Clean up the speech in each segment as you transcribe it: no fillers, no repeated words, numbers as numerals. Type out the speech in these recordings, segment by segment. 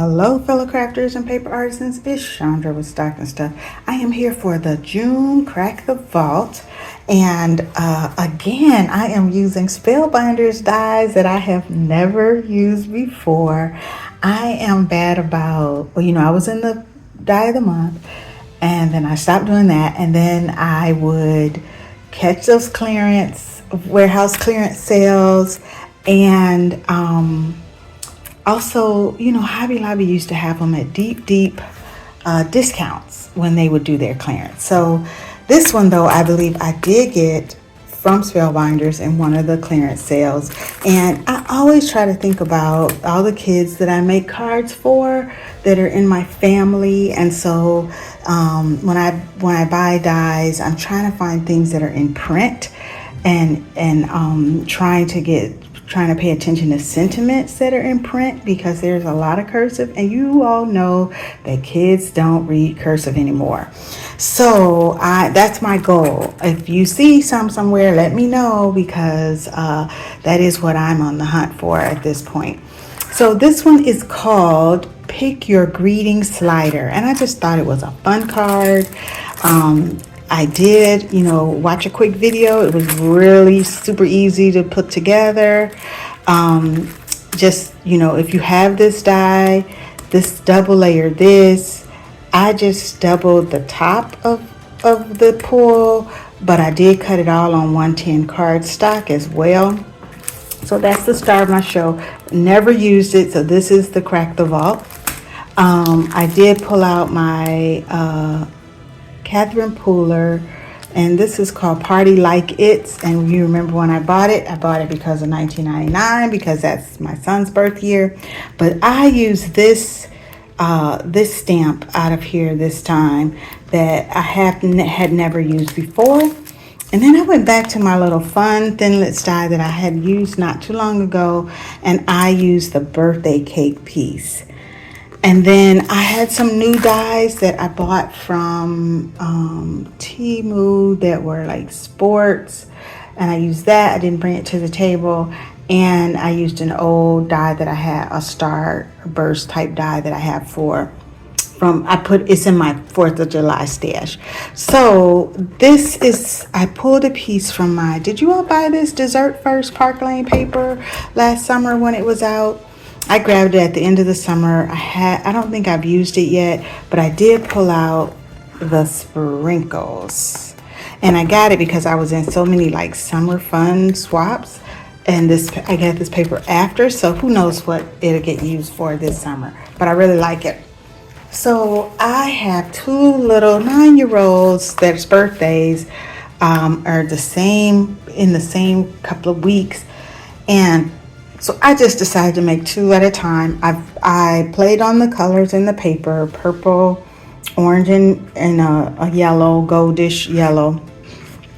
Hello fellow crafters and paper artisans, it's Chandra with Stock and Stuff. I am here for the June Crack the Vault, and again I am using Spellbinders dies that I have never used before. I am bad about, I was in the die of the month and then I stopped doing that, and then I would catch those warehouse clearance sales, and also, Hobby Lobby used to have them at deep discounts when they would do their clearance. So this one, though, I believe I did get from Spellbinders in one of the clearance sales. And I always try to think about all the kids that I make cards for that are in my family. And so when I buy dies, I'm trying to find things that are in print, and trying to pay attention to sentiments that are in print, because there's a lot of cursive, and you all know that kids don't read cursive anymore. So that's my goal. If you see somewhere, let me know, because that is what I'm on the hunt for at this point. So this one is called Pick Your Greeting Slider, and I just thought it was a fun card. I did, watch a quick video. It was really super easy to put together. If you have this die, this double layer, I just doubled the top of the pull, but I did cut it all on 110 cardstock as well. So that's the star of my show. Never used it, so this is the Crack the Vault. I did pull out my Catherine Pooler, and this is called Party Like It's. And you remember when I bought it because of 1999, because that's my son's birth year. But I used this stamp out of here this time that I had never used before. And then I went back to my little fun Thinlits die that I had used not too long ago, and I used the birthday cake piece. And then I had some new dies that I bought from Temu that were like sports, and I used that. I didn't bring it to the table. And I used an old die that I had, a star burst type die that I have it's in my 4th of July stash. So I pulled a piece from did you all buy this Dessert First Park Lane paper last summer when it was out? I grabbed it at the end of the summer. I don't think I've used it yet, but I did pull out the sprinkles. And I got it because I was in so many like summer fun swaps. And I got this paper after, so who knows what it'll get used for this summer. But I really like it. So I have 2 little 9-year-olds that's birthdays are in the same couple of weeks. And so I just decided to make 2 at a time. I played on the colors in the paper, purple, orange, and a yellow, goldish yellow.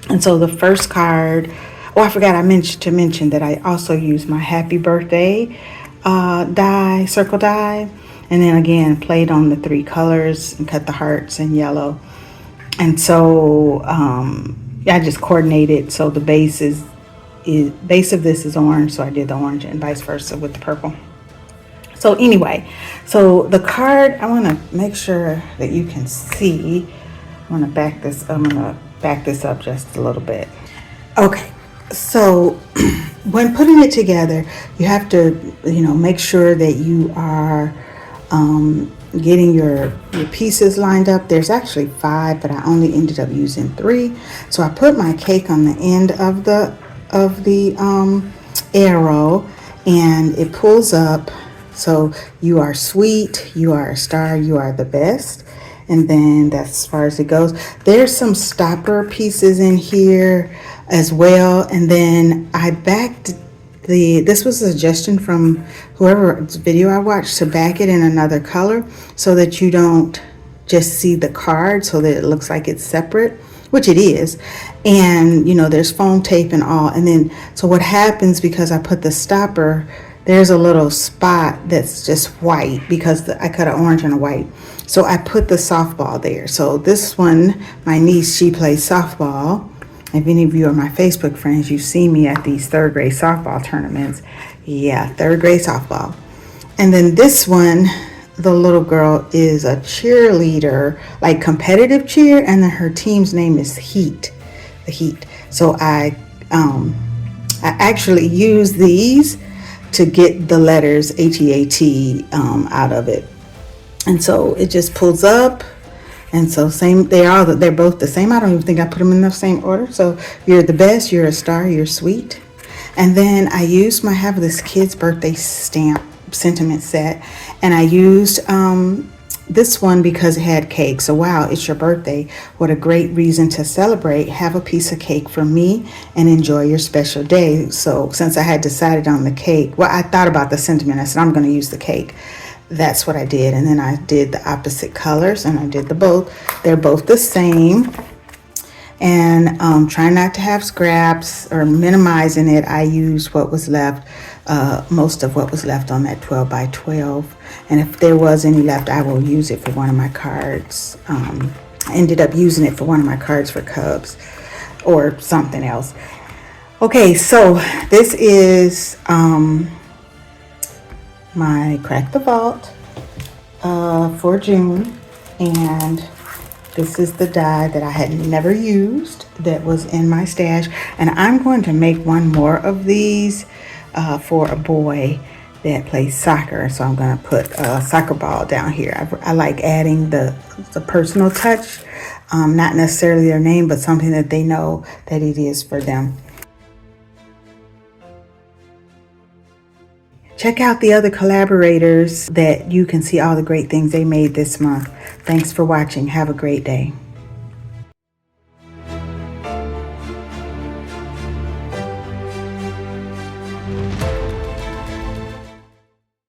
And so the first card, I forgot I meant to mention that I also used my Happy Birthday die, circle die. And then again, played on the 3 colors and cut the hearts in yellow. And so I just coordinated, so the base of this is orange, so I did the orange, and vice versa with the purple. So anyway, so the card, I want to make sure that you can see. I'm going to back this up just a little bit. Okay, so when putting it together, you have to make sure that you are getting your pieces lined up. There's actually 5, but I only ended up using 3. So I put my cake on the end of the arrow, and it pulls up. So you are sweet, you are a star, you are the best. And then that's as far as it goes. There's some stopper pieces in here as well. And then I backed this was a suggestion from whoever's video I watched, to back it in another color so that you don't just see the card, so that it looks like it's separate, which it is. And there's foam tape and all. And then so what happens, because I put the stopper, there's a little spot that's just white because I cut an orange and a white. So I put the softball there. So this one, my niece, she plays softball. If any of you are my Facebook friends, you've seen me at these 3rd grade softball tournaments. Yeah, 3rd grade softball. And then this one, the little girl is a cheerleader, like competitive cheer, and then her team's name is Heat, the Heat. So I actually use these to get the letters HEAT out of it. And so it just pulls up. And so they're both the same. I don't even think I put them in the same order. So you're the best, you're a star, you're sweet. And then I have this kid's birthday stamp sentiment set. And I used this one because it had cake. So wow, it's your birthday. What a great reason to celebrate. Have a piece of cake for me and enjoy your special day. So since I had decided on the cake, well, I thought about the sentiment. I said, I'm going to use the cake. That's what I did. And then I did the opposite colors and I did the both. They're both the same. And try not to have scraps or minimizing it. I used what was left, most of what was left on that 12 by 12. And if there was any left, I will use it for one of my cards. I ended up using it for one of my cards for Cubs or something else. Okay, so this is my Crack the Vault for June. And this is the die that I had never used that was in my stash. And I'm going to make one more of these for a boy that plays soccer. So I'm going to put a soccer ball down here. I like adding the personal touch, not necessarily their name, but something that they know that it is for them. Check out the other collaborators that you can see all the great things they made this month. Thanks for watching. Have a great day.